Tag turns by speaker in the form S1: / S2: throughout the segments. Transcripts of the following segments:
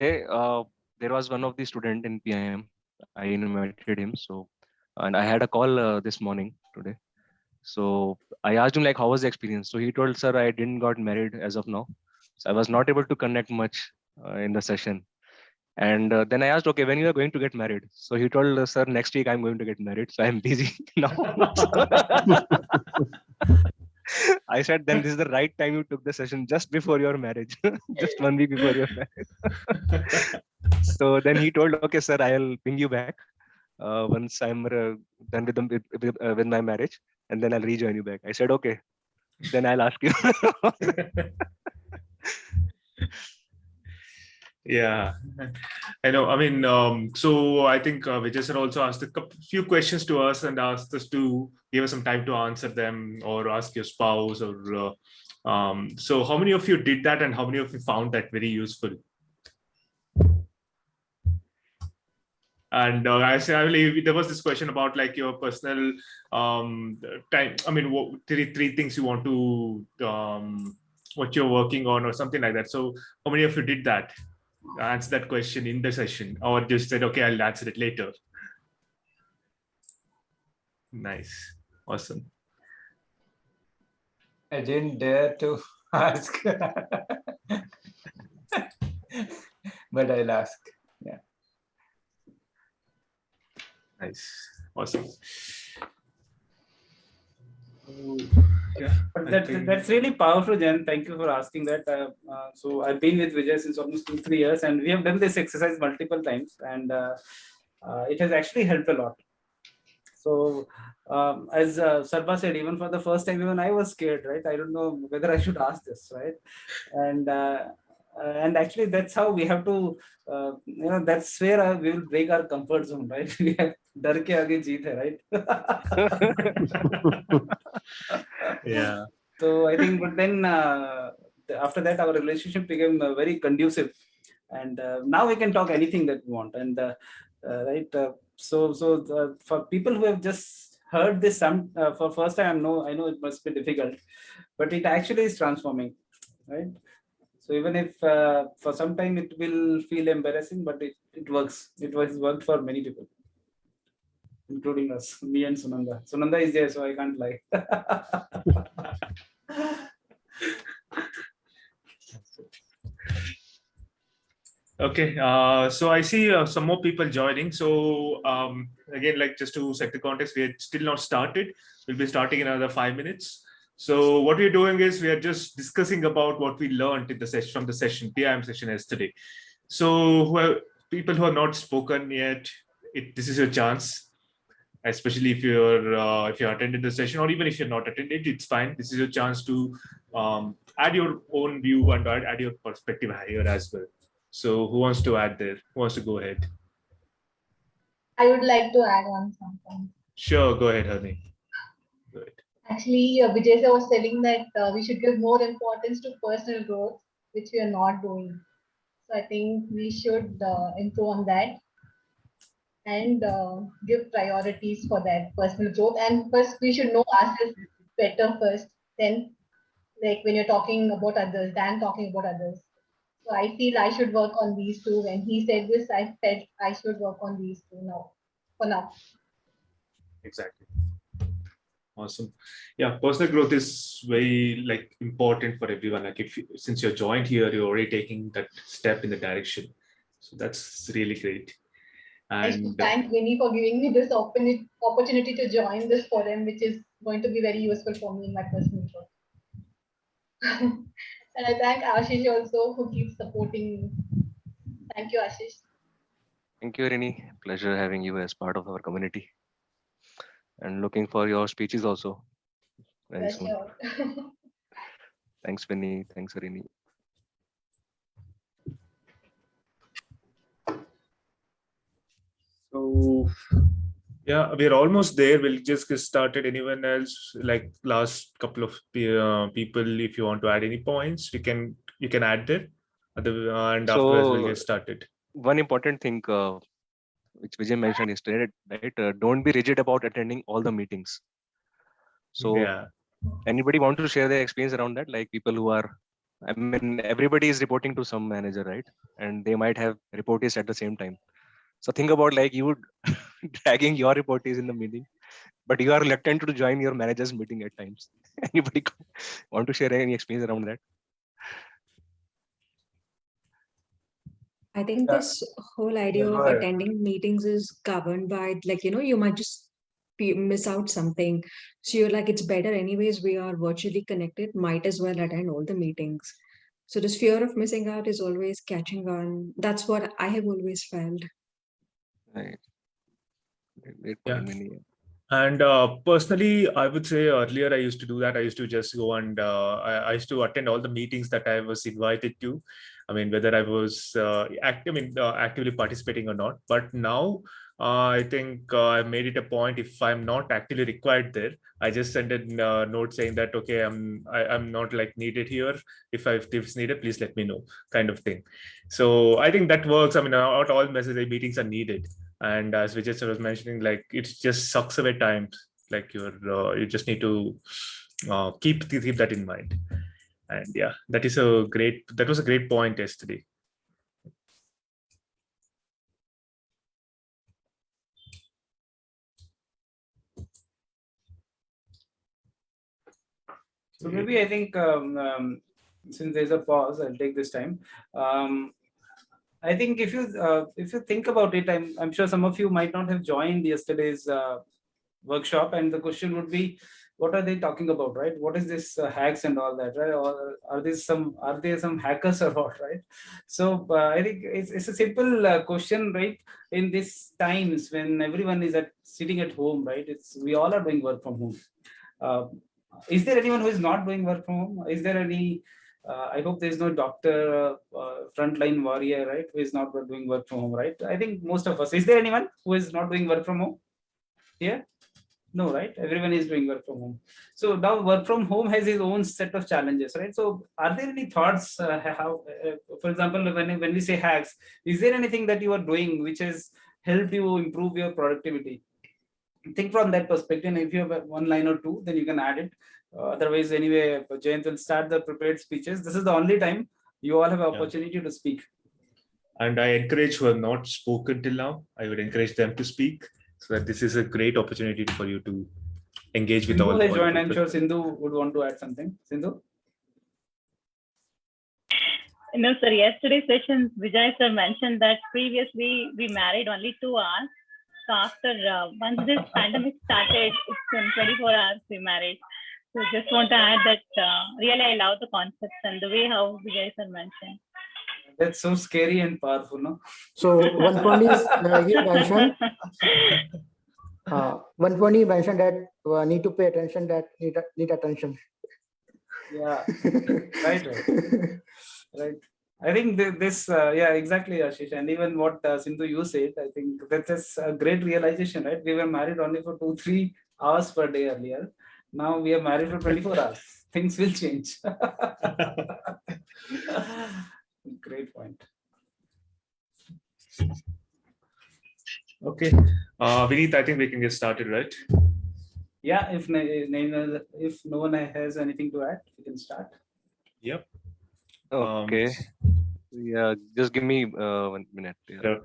S1: there was one of the student in PIM. I invited him. And I had a call this morning today. So I asked him like, how was the experience? So he told, sir, I didn't got married as of now. So I was not able to connect much in the session. And then I asked, okay, when you are going to get married? So he told, sir, next week I'm going to get married. So I'm busy now. I said, then this is the right time you took the session just before your marriage, just 1 week before your marriage. So then he told, okay, sir, I'll ping you back once I'm done with my marriage, and then I'll rejoin you back. I said, okay, then I'll ask you.
S2: Yeah, I know. I mean, so I think Vijay sir also asked a few questions to us and asked us to give us some time to answer them or ask your spouse or. So how many of you did that and how many of you found that very useful? And I believe there was this question about like your personal time. I mean, three things you want to what you're working on or something like that. So how many of you did that? Answer that question in the session, or just said, okay, I'll answer it later. Nice, awesome.
S3: I didn't dare to ask, but I'll ask. Yeah.
S2: Nice, awesome.
S4: Yeah, that's really powerful, Jen. Thank you for asking that. So I've been with Vijay since almost 2-3 years, and we have done this exercise multiple times, and it has actually helped a lot. So as Sarba said, even for the first time, even I was scared, right? I don't know whether I should ask this, right? And actually that's how we have to, that's where we will break our comfort zone, right? We have डर के आगे जीत है, right?
S2: Yeah.
S4: So I think, but then after that, our relationship became very conducive, and now we can talk anything that we want. And right, so for people who have just heard this for first time, I know it must be difficult, but it actually is transforming, right? So even if for some time it will feel embarrassing, but it works. It was worked for many people, including us, me and Sunanda. Sunanda is there, so I can't lie.
S2: Okay, so I see some more people joining. So again, like just to set the context, we are still not started. We'll be starting in another 5 minutes. So what we're doing is we are just discussing about what we learned in the session from the session, PIM session yesterday. So people who have not spoken yet, this is your chance. Especially if you're attended the session, or even if you're not attended, it's fine. This is your chance to add your own view and add your perspective here as well. So who wants to add there? Who wants to go ahead?
S5: I would like to add on something.
S2: Sure, go ahead, Honey. Go ahead.
S5: Actually, Vijay sir was telling that we should give more importance to personal growth, which we are not doing. So I think we should improve on that and give priorities for that personal growth. And first, we should know ourselves better first. Then, like when you're talking about others, than talking about others. So I feel I should work on these two. When he said this, I felt I should work on these two now. For now.
S2: Exactly. Awesome. Yeah, personal growth is very important for everyone. Like since you're joined here, you're already taking that step in the direction. So that's really great. And
S5: I should thank Vinny for giving me this opportunity to join this forum, which is going to be very useful for me in my personal growth. And I thank Ashish also, who keeps supporting me. Thank you, Ashish.
S1: Thank you, Rini. Pleasure having you as part of our community. And looking for your speeches also very soon.
S5: Sure.
S1: Thanks, Vinny. Thanks, Rini.
S2: So yeah, we're almost there. We'll just get started. Anyone else, like last couple of people, if you want to add any points, you can add there. And afterwards we'll get started.
S1: One important thing which Vijay mentioned yesterday, right? Don't be rigid about attending all the meetings. So
S2: yeah.
S1: Anybody want to share their experience around that? Like people who are I mean, everybody is reporting to some manager, right? And they might have reportees at the same time. So think about like you would dragging your reportees in the meeting, but you are reluctant to join your manager's meeting at times. Anybody want to share any experience around that?
S6: I think
S3: Yeah.
S6: this whole idea
S3: Yeah,
S6: of
S3: go ahead.
S6: attending meetings is governed by, like, you might just miss out something. So you're like, it's better anyways, we are virtually connected, might as well attend all the meetings. So this fear of missing out is always catching on. That's what I have always felt.
S1: Right. Great
S2: Yeah.
S1: point, Vinny.
S2: And personally, I would say earlier I used to do that. I used to just go and I used to attend all the meetings that I was invited to. I mean, whether I was actively participating or not. But now I think I made it a point. If I'm not actively required there, I just send a note saying that okay, I'm not like needed here. If it's needed, please let me know, kind of thing. So I think that works. I mean, not all message meetings are needed. And as Vijay was mentioning, like it just sucks away times. Like you just need to keep that in mind. And yeah, that was a great point yesterday.
S4: So maybe I think since there's a pause, I'll take this time. I think if you think about it, I'm sure some of you might not have joined yesterday's workshop, and the question would be, what are they talking about, right? What is this hacks and all that, right? Or are there some hackers or what, right? So I think it's a simple question, right? In these times when everyone is sitting at home, right? We all are doing work from home. Is there anyone who is not doing work from home? Is there any? I hope there is no doctor, frontline warrior, right, who is not doing work from home, right? I think most of us. Is there anyone who is not doing work from home? Yeah. No, right? Everyone is doing work from home. So now work from home has its own set of challenges, right? So are there any thoughts, for example, when we say hacks, is there anything that you are doing which has helped you improve your productivity? Think from that perspective. And if you have one line or two, then you can add it. Otherwise, anyway, Jayant will start the prepared speeches. This is the only time you all have an opportunity to speak.
S2: And I encourage who have not spoken till now, I would encourage them to speak, so that this is a great opportunity for you to engage with
S4: Sindhu
S2: all
S4: has joined.
S2: people.
S4: I'm sure Sindhu would want to add something. Sindhu?
S7: No, sir. Yesterday's session, Vijay sir mentioned that previously we married only 2 hours. So after once this pandemic started, it's in 24 hours we married. So just want to add that really I love the concepts and the way how Vijay sir mentioned.
S4: That's so scary and powerful, no?
S8: So one point is he mentioned. One point he mentioned that need to pay attention. That need attention.
S4: Yeah. Right. Right. I think this, yeah, exactly, Ashish. And even what Sindhu you said, I think that's a great realization, right? We were married only for 2-3 hours per day earlier. Now we are married for 24 hours. Things will change. Great point.
S2: Okay. Vineet, I think we can get started, right?
S4: Yeah, if no one has anything to add, we can start.
S2: Yep.
S1: Okay. Yeah, just give me 1 minute. Yeah.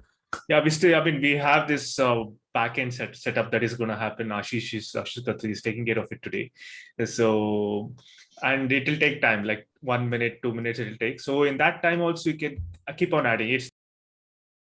S2: Yeah, we have this backend setup that is going to happen. Ashish Khatri is taking care of it today. So, and it will take time, like 1 minute, 2 minutes it will take. So in that time also you can keep on adding. It's